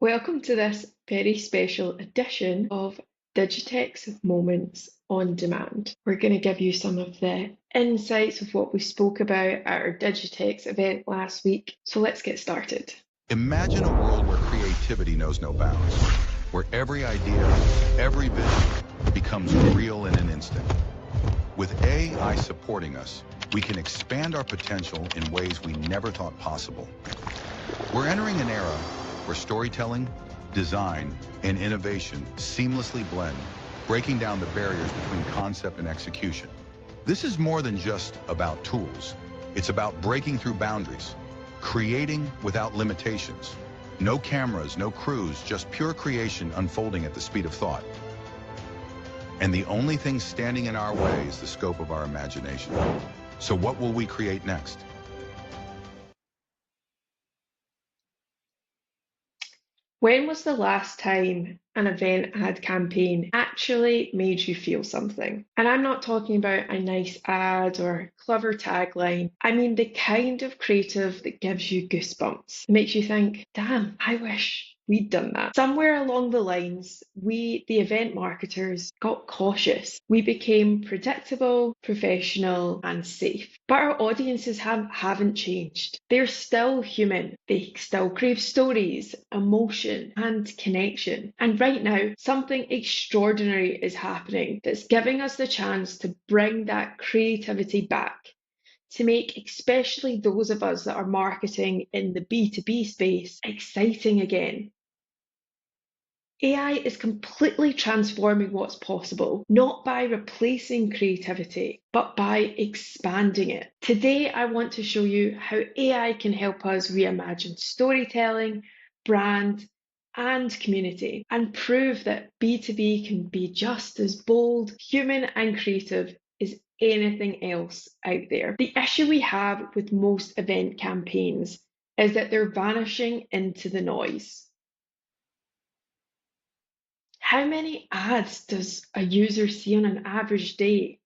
Welcome to this very special edition of DigitX Moments on Demand. We're going to give you some of the insights of what we spoke about at our DigitX event last week. So let's get started. Imagine a world where creativity knows no bounds, where every idea, every vision becomes real in an instant. With AI supporting us, we can expand our potential in ways we never thought possible. We're entering an era where storytelling, design, and innovation seamlessly blend, breaking down the barriers between concept and execution. This is more than just about tools. It's about breaking through boundaries, creating without limitations. No cameras, no crews, just pure creation unfolding at the speed of thought. And the only thing standing in our way is the scope of our imagination. So what will we create next? When was the last time an event ad campaign actually made you feel something? And I'm not talking about a nice ad or a clever tagline. I mean the kind of creative that gives you goosebumps, makes you think, damn, I wish we'd done that. Somewhere along the lines, we, the event marketers, got cautious. We became predictable, professional, and safe. But our audiences haven't changed. They're still human. They still crave stories, emotion, and connection. And right now, something extraordinary is happening that's giving us the chance to bring that creativity back, to make especially those of us that are marketing in the B2B space exciting again. AI is completely transforming what's possible, not by replacing creativity, but by expanding it. Today, I want to show you how AI can help us reimagine storytelling, brand, and community, and prove that B2B can be just as bold, human, and creative as anything else out there. The issue we have with most event campaigns is that they're vanishing into the noise. How many ads does a user see on an average day?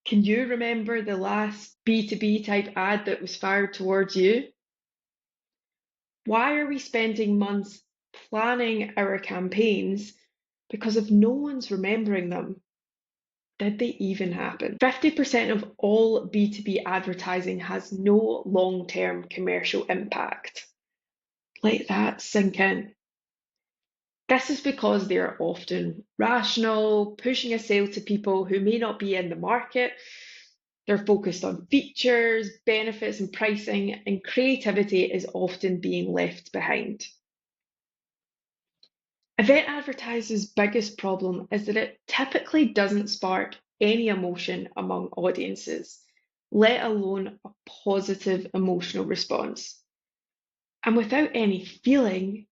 Can you remember the last B2B type ad that was fired towards you? Why are we spending months planning our campaigns because if no one's remembering them, did they even happen? 50% of all B2B advertising has no long-term commercial impact. Let that sink in. This is because they're often rational, pushing a sale to people who may not be in the market. They're focused on features, benefits, and pricing, and creativity is often being left behind. Event advertising's biggest problem is that it typically doesn't spark any emotion among audiences, let alone a positive emotional response. And without any feeling,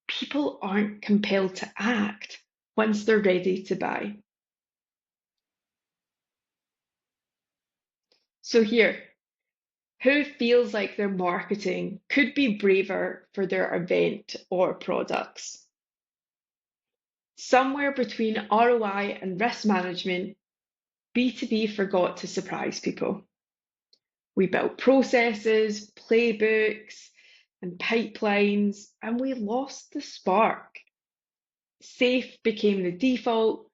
people aren't compelled to act once they're ready to buy. So here, who feels like their marketing could be braver for their event or products? Somewhere between ROI and risk management, B2B forgot to surprise people. We built processes, playbooks, and pipelines, and we lost the spark. Safe became the default,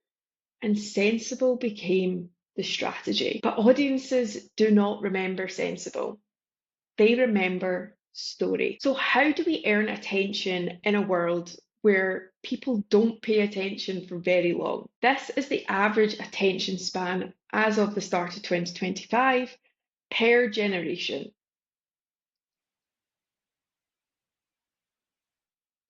and sensible became the strategy. But audiences do not remember sensible. They remember story. So how do we earn attention in a world where people don't pay attention for very long? This is the average attention span as of the start of 2025 per generation.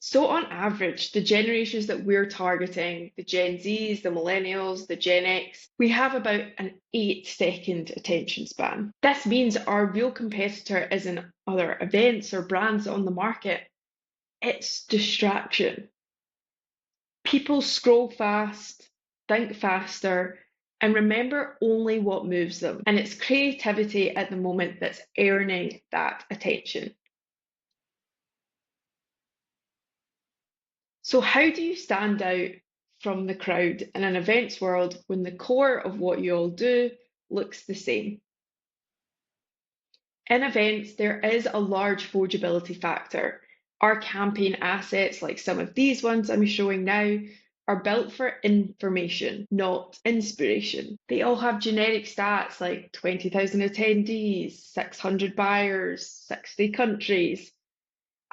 So on average, the generations that we're targeting, the Gen Zs, the Millennials, the Gen X, we have about an 8-second attention span. This means our real competitor isn't other events or brands on the market, it's distraction. People scroll fast, think faster, and remember only what moves them. And it's creativity at the moment that's earning that attention. So how do you stand out from the crowd in an events world when the core of what you all do looks the same? In events, there is a large forgeability factor. Our campaign assets, like some of these ones I'm showing now, are built for information, not inspiration. They all have generic stats like 20,000 attendees, 600 buyers, 60 countries.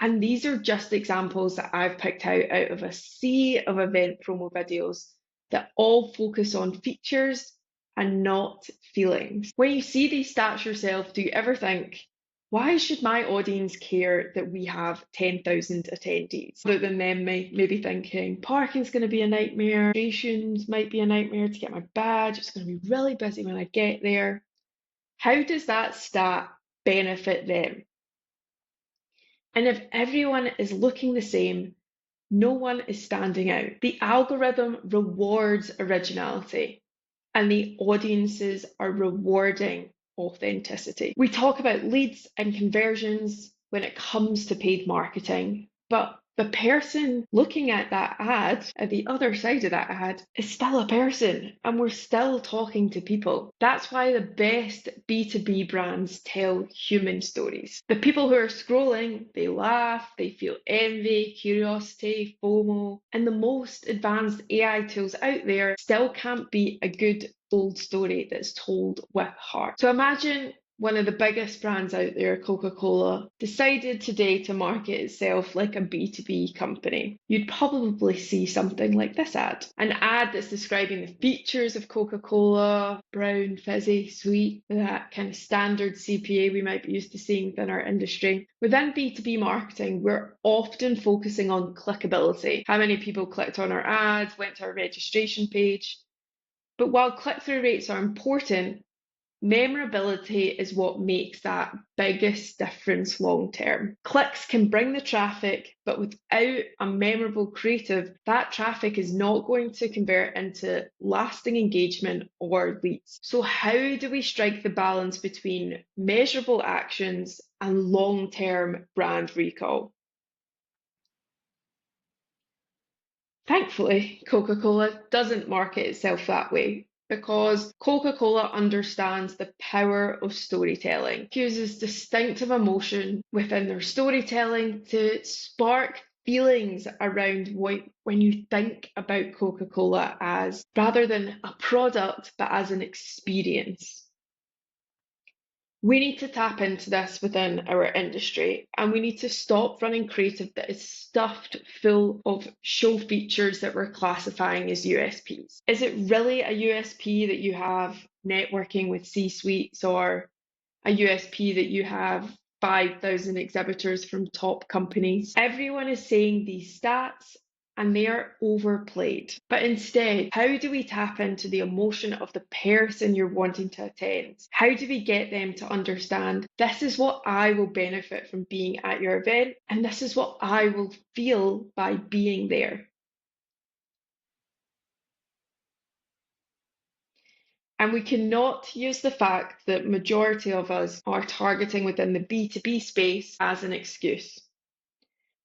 And these are just examples that I've picked out of a sea of event promo videos that all focus on features and not feelings. When you see these stats yourself, do you ever think, why should my audience care that we have 10,000 attendees? Rather than them maybe thinking, parking's going to be a nightmare, registrations might be a nightmare to get my badge, it's going to be really busy when I get there. How does that stat benefit them? And if everyone is looking the same, no one is standing out. The algorithm rewards originality, and the audiences are rewarding authenticity. We talk about leads and conversions when it comes to paid marketing, but the person looking at that ad, at the other side of that ad, is still a person, and we're still talking to people. That's why the best B2B brands tell human stories. The people who are scrolling, they laugh, they feel envy, curiosity, FOMO, and the most advanced AI tools out there still can't beat a good old story that's told with heart. So imagine one of the biggest brands out there, Coca-Cola, decided today to market itself like a B2B company. You'd probably see something like this ad. An ad that's describing the features of Coca-Cola, brown, fizzy, sweet, that kind of standard CPA we might be used to seeing within our industry. Within B2B marketing, we're often focusing on clickability. How many people clicked on our ads, went to our registration page. But while click-through rates are important, memorability is what makes that biggest difference long term. Clicks can bring the traffic, but without a memorable creative, that traffic is not going to convert into lasting engagement or leads. So, how do we strike the balance between measurable actions and long term brand recall? Thankfully, Coca-Cola doesn't market itself that way because Coca-Cola understands the power of storytelling. It uses distinctive emotion within their storytelling to spark feelings around when you think about Coca-Cola as rather than a product, but as an experience. We need to tap into this within our industry, and we need to stop running creative that is stuffed full of show features that we're classifying as USPs. Is it really a USP that you have networking with C-suites, or a USP that you have 5,000 exhibitors from top companies? Everyone is saying these stats and they are overplayed. But instead, how do we tap into the emotion of the person you're wanting to attend? How do we get them to understand this is what I will benefit from being at your event, and this is what I will feel by being there? And we cannot use the fact that majority of us are targeting within the B2B space as an excuse.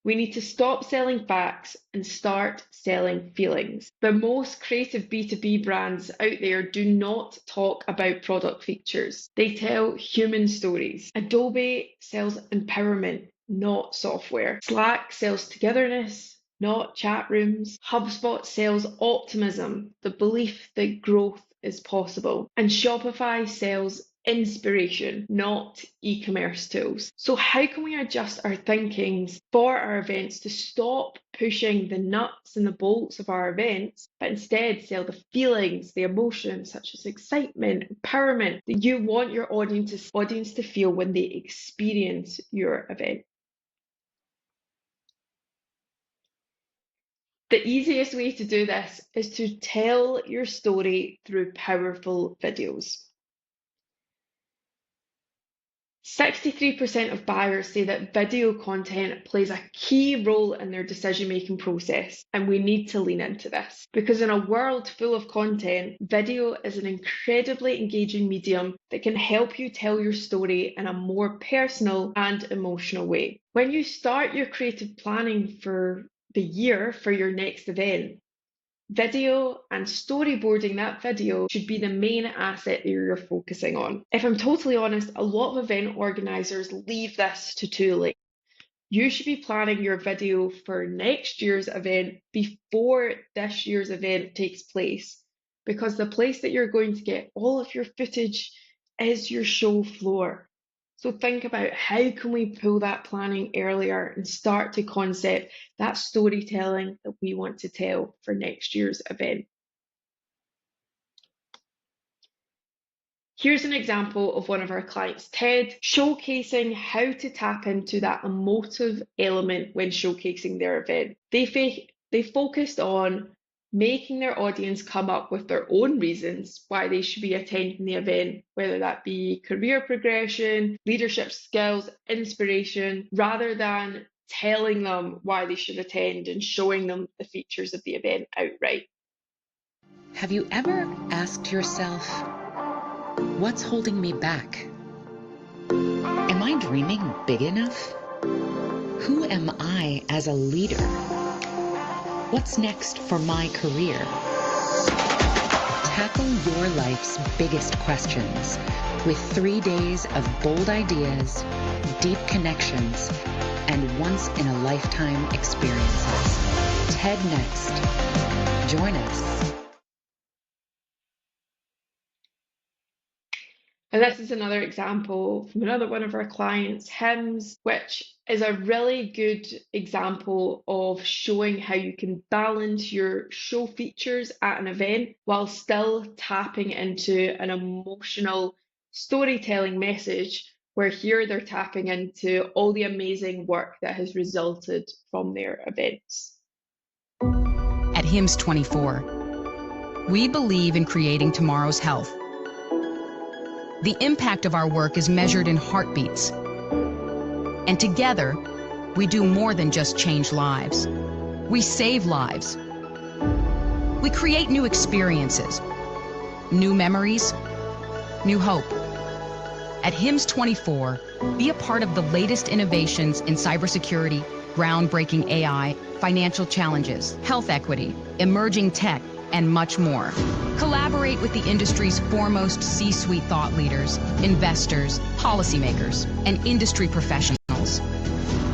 We need to stop selling facts and start selling feelings. The most creative B2B brands out there do not talk about product features. They tell human stories. Adobe sells empowerment, not software. Slack sells togetherness, not chat rooms. HubSpot sells optimism, the belief that growth is possible. And Shopify sells inspiration, not e-commerce tools. So how can we adjust our thinkings for our events to stop pushing the nuts and the bolts of our events, but instead sell the feelings, the emotions such as excitement, empowerment that you want your audience to feel when they experience your event? The easiest way to do this is to tell your story through powerful videos. 63% of buyers say that video content plays a key role in their decision-making process, and we need to lean into this. Because in a world full of content, video is an incredibly engaging medium that can help you tell your story in a more personal and emotional way. When you start your creative planning for the year for your next event, video and storyboarding that video should be the main asset that you're focusing on. If I'm totally honest, a lot of event organizers leave this to too late. You should be planning your video for next year's event before this year's event takes place, because the place that you're going to get all of your footage is your show floor. So think about how can we pull that planning earlier and start to concept that storytelling that we want to tell for next year's event. Here's an example of one of our clients, Ted, showcasing how to tap into that emotive element when showcasing their event. They focused on making their audience come up with their own reasons why they should be attending the event, whether that be career progression, leadership skills, inspiration, rather than telling them why they should attend and showing them the features of the event outright. Have you ever asked yourself, what's holding me back? Am I dreaming big enough? Who am I as a leader? What's next for my career? Tackle your life's biggest questions with 3 days of bold ideas, deep connections, and once-in-a-lifetime experiences. TED Next. Join us. And this is another example from another one of our clients, HIMS, which is a really good example of showing how you can balance your show features at an event while still tapping into an emotional storytelling message, where here they're tapping into all the amazing work that has resulted from their events. At HIMS 24, we believe in creating tomorrow's health. The impact of our work is measured in heartbeats. And together, we do more than just change lives. We save lives. We create new experiences, new memories, new hope. At HIMS 24, be a part of the latest innovations in cybersecurity, groundbreaking AI, financial challenges, health equity, emerging tech, and much more. Collaborate with the industry's foremost C-suite thought leaders, investors, policymakers, and industry professionals.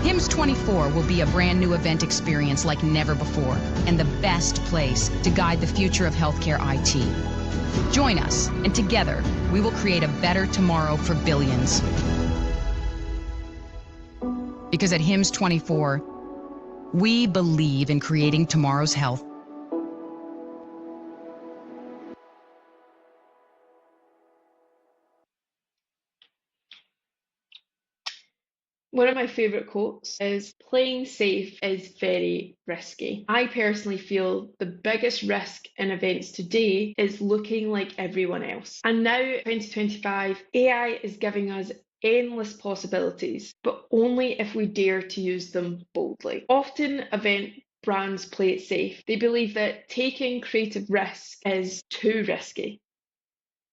HIMS 24 will be a brand new event experience like never before, and the best place to guide the future of healthcare IT. Join us, and together, we will create a better tomorrow for billions. Because at HIMS 24, we believe in creating tomorrow's health. One of my favorite quotes is, "Playing safe is very risky." I personally feel the biggest risk in events today is looking like everyone else. And now, 2025, AI is giving us endless possibilities, but only if we dare to use them boldly. Often, event brands play it safe. They believe that taking creative risk is too risky.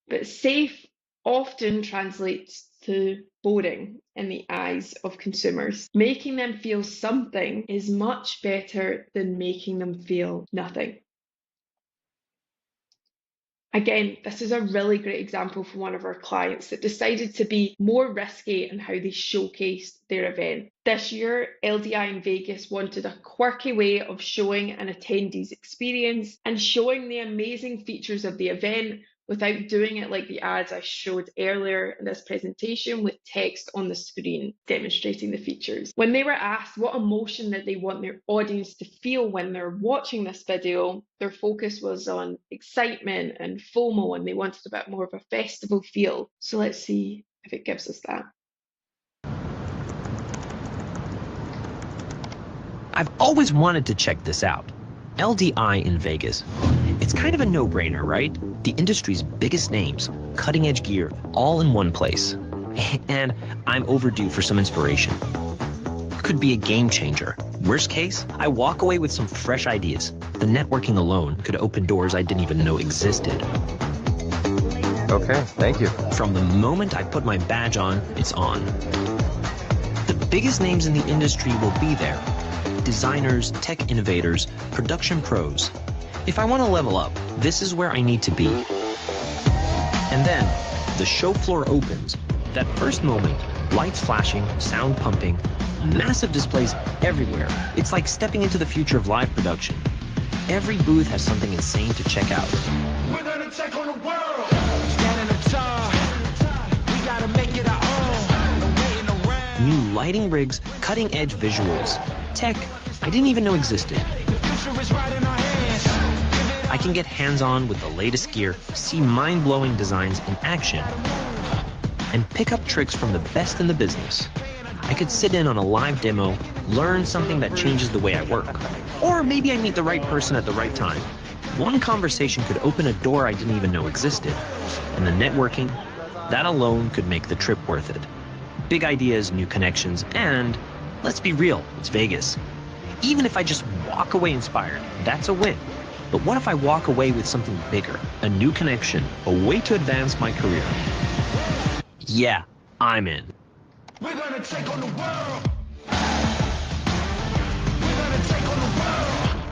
But safe often translates to boring in the eyes of consumers. Making them feel something is much better than making them feel nothing. Again, this is a really great example from one of our clients that decided to be more risky in how they showcased their event. This year, LDI in Vegas wanted a quirky way of showing an attendee's experience and showing the amazing features of the event without doing it like the ads I showed earlier in this presentation with text on the screen demonstrating the features. When they were asked what emotion that they want their audience to feel when they're watching this video, their focus was on excitement and FOMO, and they wanted a bit more of a festival feel. So let's see if it gives us that. I've always wanted to check this out. LDI in Vegas. It's kind of a no-brainer, right? The industry's biggest names, cutting-edge gear, all in one place. And I'm overdue for some inspiration. Could be a game changer. Worst case, I walk away with some fresh ideas. The networking alone could open doors I didn't even know existed. Okay, thank you. From the moment I put my badge on, it's on. The biggest names in the industry will be there. Designers, tech innovators, production pros. If I want to level up, this is where I need to be. And then, the show floor opens. That first moment, Lights flashing, sound pumping, massive displays everywhere. It's like stepping into the future of live production. Every booth has something insane to check out. We're gonna take on the world. Standing tall. We gotta make it our own. No waiting around. New lighting rigs, cutting-edge visuals, tech I didn't even know existed. The future is right in our hands. I can get hands-on with the latest gear, see mind-blowing designs in action, and pick up tricks from the best in the business. I could sit in on a live demo, learn something that changes the way I work. Or maybe I meet the right person at the right time. One conversation could open a door I didn't even know existed. And the networking, that alone could make the trip worth it. Big ideas, new connections, and let's be real, it's Vegas. Even if I just walk away inspired, that's a win. But what if I walk away with something bigger, a new connection, a way to advance my career? Yeah, I'm in. We're gonna take on the world. We're gonna take on the world.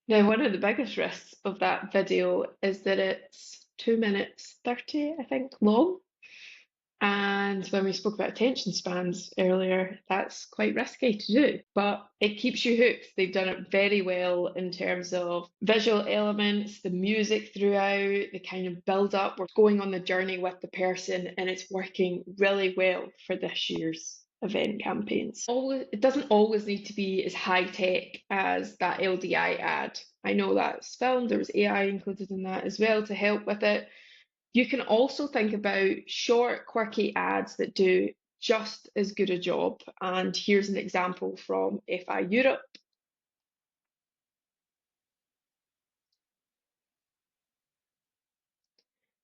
Now, one of the biggest risks of that video is that it's 2 minutes 30, I think, long. And when we spoke about attention spans earlier, that's quite risky to do, but it keeps you hooked. They've done it very well in terms of visual elements, the music throughout, the kind of build up. We're going on the journey with the person, and it's working really well for this year's event campaigns. It doesn't always need to be as high tech as that LDI ad. I know that's filmed, there was AI included in that as well to help with it. You can also think about short, quirky ads that do just as good a job. And here's an example from FI Europe.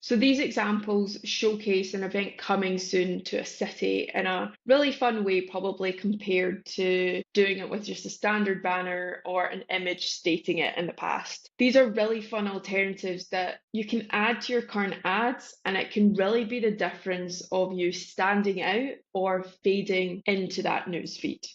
So these examples showcase an event coming soon to a city in a really fun way, probably compared to doing it with just a standard banner or an image stating it in the past. These are really fun alternatives that you can add to your current ads, and it can really be the difference of you standing out or fading into that newsfeed.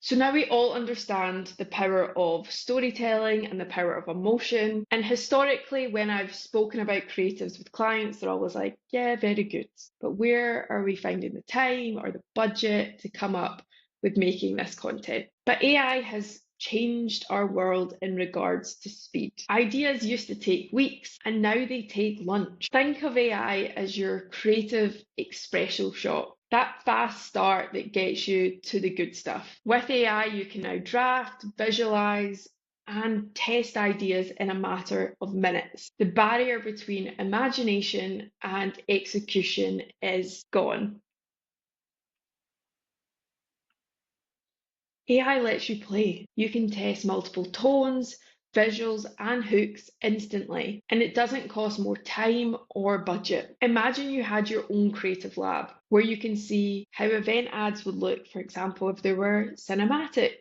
So now we all understand the power of storytelling and the power of emotion. And historically, when I've spoken about creatives with clients, they're always like, yeah, very good. But where are we finding the time or the budget to come up with making this content? But AI has changed our world in regards to speed. Ideas used to take weeks and now they take lunch. Think of AI as your creative espresso shot. That fast start that gets you to the good stuff. With AI, you can now draft, visualize, and test ideas in a matter of minutes. The barrier between imagination and execution is gone. AI lets you play. You can test multiple tones, visuals, and hooks instantly, and it doesn't cost more time or budget. Imagine you had your own creative lab where you can see how event ads would look, for example, if they were cinematic,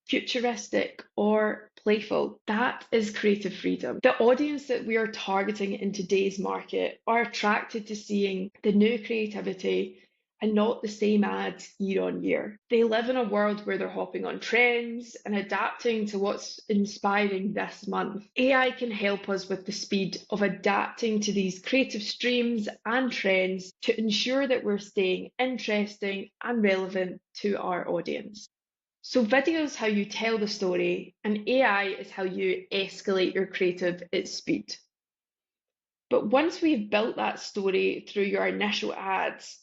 futuristic, or playful. That is creative freedom. The audience that we are targeting in today's market are attracted to seeing the new creativity and not the same ads year on year. They live in a world where they're hopping on trends and adapting to what's inspiring this month. AI can help us with the speed of adapting to these creative streams and trends to ensure that we're staying interesting and relevant to our audience. So video is how you tell the story, and AI is how you escalate your creative at speed. But once we've built that story through your initial ads,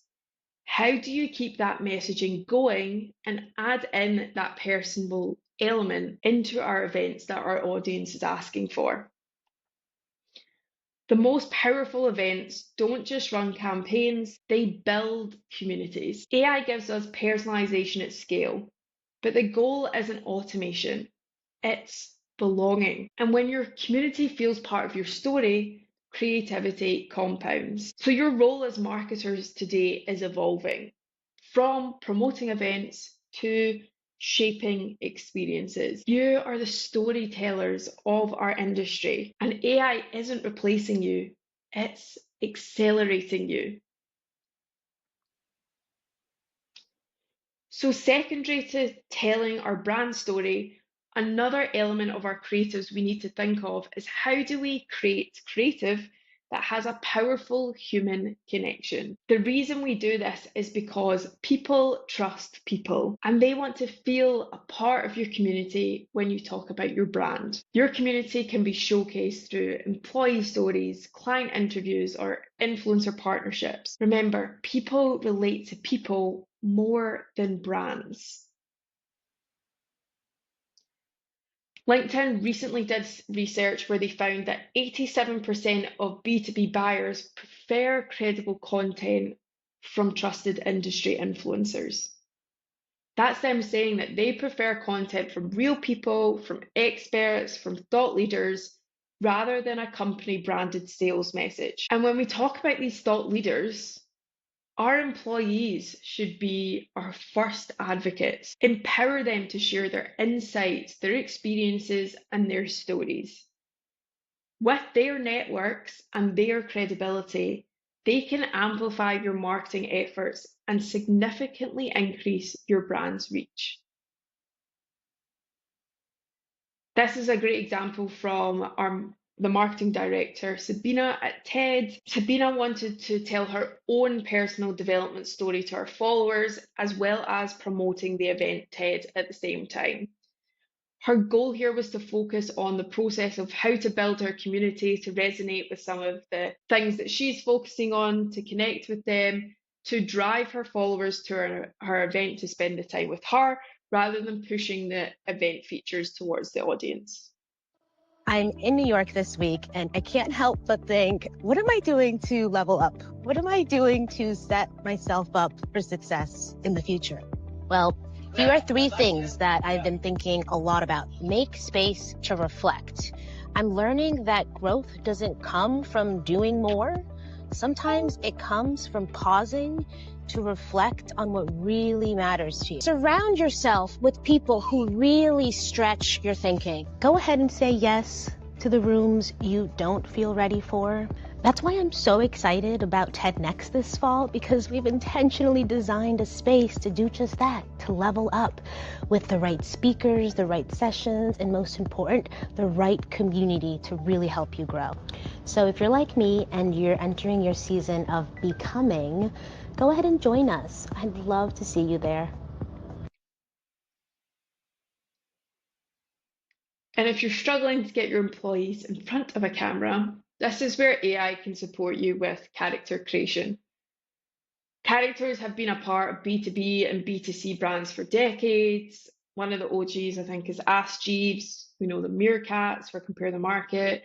how do you keep that messaging going and add in that personal element into our events that our audience is asking for? The most powerful events don't just run campaigns, they build communities. AI gives us personalization at scale, but the goal isn't automation, it's belonging. And when your community feels part of your story, creativity compounds. So your role as marketers today is evolving from promoting events to shaping experiences. You are the storytellers of our industry, and AI isn't replacing you, it's accelerating you. So secondary to telling our brand story, Another element of our creatives we need to think of is how do we create creative that has a powerful human connection? The reason we do this is because people trust people and they want to feel a part of your community when you talk about your brand. Your community can be showcased through employee stories, client interviews, or influencer partnerships. Remember, people relate to people more than brands. LinkedIn recently did research where they found that 87% of B2B buyers prefer credible content from trusted industry influencers. That's them saying that they prefer content from real people, from experts, from thought leaders, rather than a company branded sales message. And when we talk about these thought leaders, our employees should be our first advocates. Empower them to share their insights, their experiences, and their stories. With their networks and their credibility, they can amplify your marketing efforts and significantly increase your brand's reach. This is a great example from the marketing director, Sabina at TED. Sabina wanted to tell her own personal development story to her followers, as well as promoting the event TED at the same time. Her goal here was to focus on the process of how to build her community to resonate with some of the things that she's focusing on, to connect with them, to drive her followers to her event to spend the time with her, rather than pushing the event features towards the audience. I'm in New York this week, and I can't help but think, what am I doing to level up? What am I doing to set myself up for success in the future? Well, here are 3 things that I've been thinking a lot about. Make space to reflect. I'm learning that growth doesn't come from doing more. Sometimes it comes from pausing to reflect on what really matters to you. Surround yourself with people who really stretch your thinking. Go ahead and say yes to the rooms you don't feel ready for. That's why I'm so excited about TED Next this fall, because we've intentionally designed a space to do just that, to level up with the right speakers, the right sessions, and most important, the right community to really help you grow. So if you're like me and you're entering your season of becoming, go ahead and join us. I'd love to see you there. And if you're struggling to get your employees in front of a camera, this is where AI can support you with character creation. Characters have been a part of B2B and B2C brands for decades. One of the OGs, I think, is Ask Jeeves. We know the Meerkats for Compare the Market,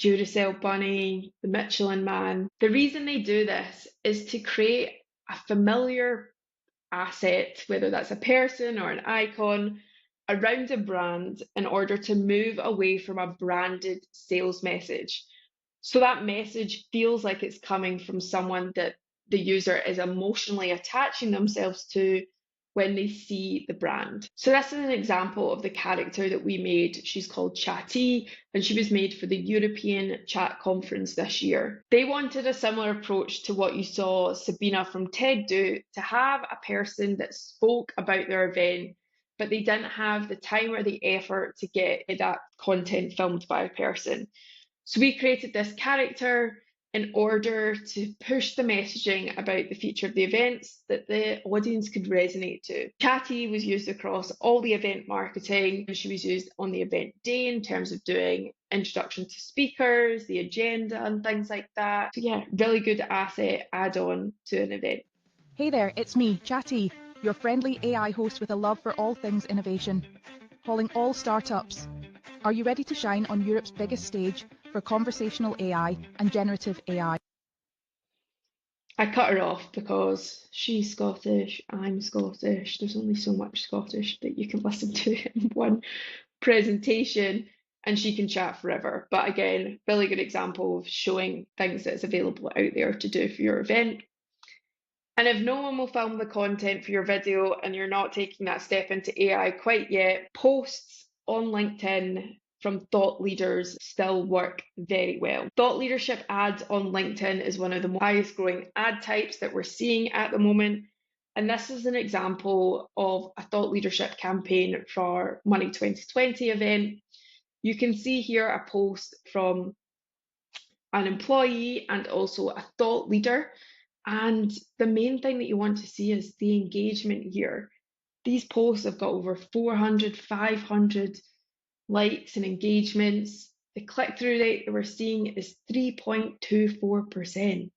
Duracell Bunny, the Michelin Man. The reason they do this is to create a familiar asset, whether that's a person or an icon, around a brand in order to move away from a branded sales message. So that message feels like it's coming from someone that the user is emotionally attaching themselves to when they see the brand. So this is an example of the character that we made. She's called Chatty, and she was made for the European Chat Conference this year. They wanted a similar approach to what you saw Sabina from TED do, to have a person that spoke about their event, but they didn't have the time or the effort to get that content filmed by a person. So we created this character in order to push the messaging about the feature of the events that the audience could resonate to. Chatty was used across all the event marketing, and she was used on the event day in terms of doing introduction to speakers, the agenda, and things like that. So yeah, really good asset add-on to an event. Hey there, it's me, Chatty, your friendly AI host with a love for all things innovation. Calling all startups. Are you ready to shine on Europe's biggest stage for conversational AI and generative AI? I cut her off because she's Scottish, I'm Scottish. There's only so much Scottish that you can listen to in one presentation, and she can chat forever. But again, really good example of showing things that's available out there to do for your event. And if no one will film the content for your video and you're not taking that step into AI quite yet, posts on LinkedIn from thought leaders still work very well. Thought leadership ads on LinkedIn is one of the highest growing ad types that we're seeing at the moment. And this is an example of a thought leadership campaign for our Money 2020 event. You can see here a post from an employee and also a thought leader. And the main thing that you want to see is the engagement here. These posts have got over 400, 500 likes and engagements. The click-through rate that we're seeing is 3.24%.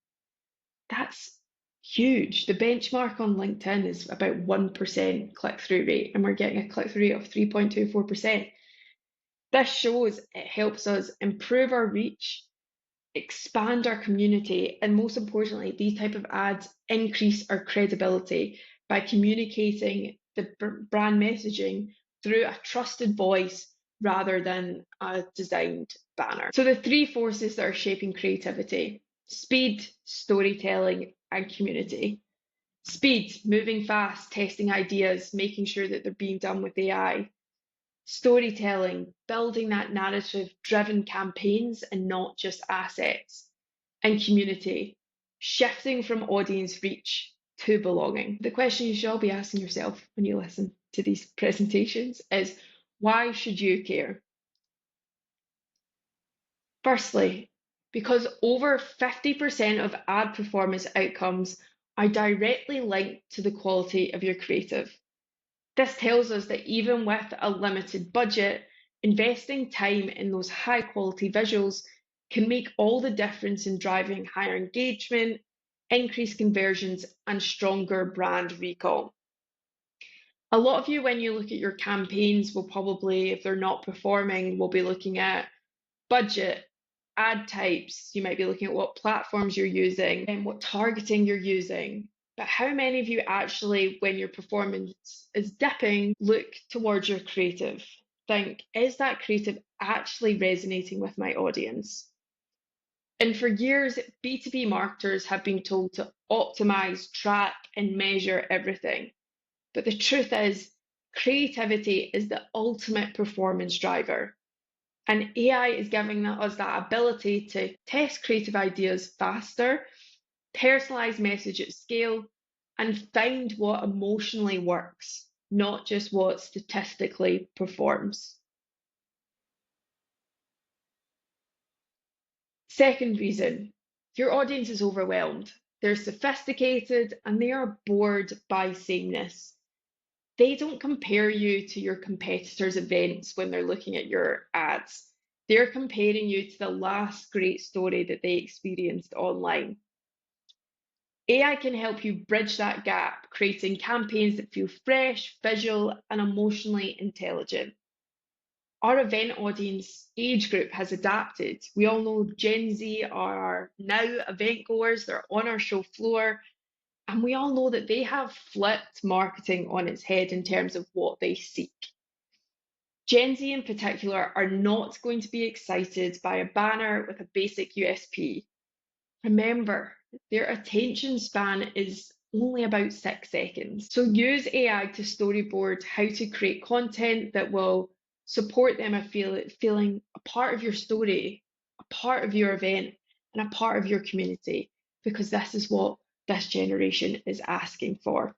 That's huge. The benchmark on LinkedIn is about 1% click-through rate, and we're getting a click-through rate of 3.24%. This shows it helps us improve our reach, expand our community, and most importantly, these type of ads increase our credibility by communicating the brand messaging through a trusted voice rather than a designed banner. So the three forces that are shaping creativity: speed, storytelling, and community. Speed, moving fast, testing ideas, making sure that they're being done with AI. Storytelling, building that narrative-driven campaigns and not just assets. And community, shifting from audience reach to belonging. The question you should all be asking yourself when you listen to these presentations is, why should you care? Firstly, because over 50% of ad performance outcomes are directly linked to the quality of your creative. This tells us that even with a limited budget, investing time in those high quality visuals can make all the difference in driving higher engagement, increased conversions, and stronger brand recall. A lot of you, when you look at your campaigns, will probably, if they're not performing, will be looking at budget, ad types. You might be looking at what platforms you're using and what targeting you're using. But how many of you actually, when your performance is dipping, look towards your creative? Think, is that creative actually resonating with my audience? And for years, B2B marketers have been told to optimize, track, and measure everything. But the truth is, creativity is the ultimate performance driver. And AI is giving us that ability to test creative ideas faster, personalize message at scale, and find what emotionally works, not just what statistically performs. Second reason, your audience is overwhelmed. They're sophisticated and they are bored by sameness. They don't compare you to your competitors' events when they're looking at your ads. They're comparing you to the last great story that they experienced online. AI can help you bridge that gap, creating campaigns that feel fresh, visual, and emotionally intelligent. Our event audience age group has adapted. We all know Gen Z are now event goers, they're on our show floor, and we all know that they have flipped marketing on its head in terms of what they seek. Gen Z in particular are not going to be excited by a banner with a basic USP. Remember, their attention span is only about 6 seconds. So use AI to storyboard how to create content that will support them of feeling a part of your story, a part of your event, and a part of your community, because this is what this generation is asking for.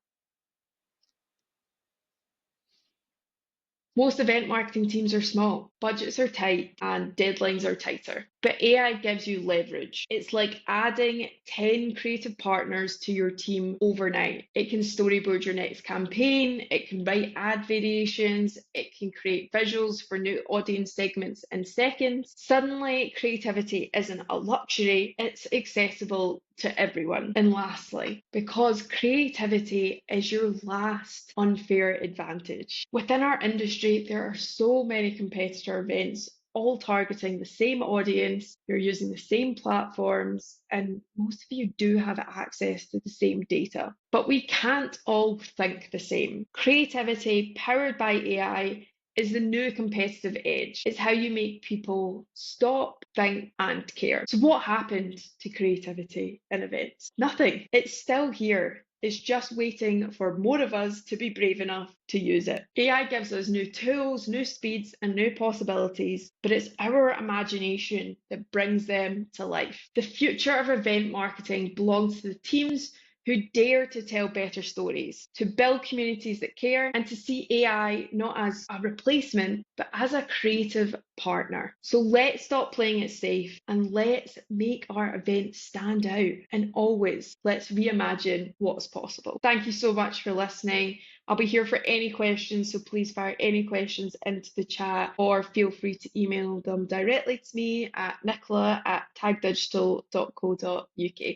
Most event marketing teams are small, budgets are tight, and deadlines are tighter. But AI gives you leverage. It's like adding 10 creative partners to your team overnight. It can storyboard your next campaign, it can write ad variations, it can create visuals for new audience segments in seconds. Suddenly, creativity isn't a luxury, it's accessible to everyone. And lastly, because creativity is your last unfair advantage. Within our industry, there are so many competitor events all targeting the same audience, you're using the same platforms, and most of you do have access to the same data. But we can't all think the same. Creativity powered by AI is the new competitive edge. It's how you make people stop, think, and care. So what happened to creativity in events? Nothing. It's still here. It's just waiting for more of us to be brave enough to use it. AI gives us new tools, new speeds, and new possibilities, but it's our imagination that brings them to life. The future of event marketing belongs to the teams who dare to tell better stories, to build communities that care, and to see AI not as a replacement, but as a creative partner. So let's stop playing it safe and let's make our events stand out. And always, let's reimagine what's possible. Thank you so much for listening. I'll be here for any questions, so please fire any questions into the chat or feel free to email them directly to me at nicola@tagdigital.co.uk.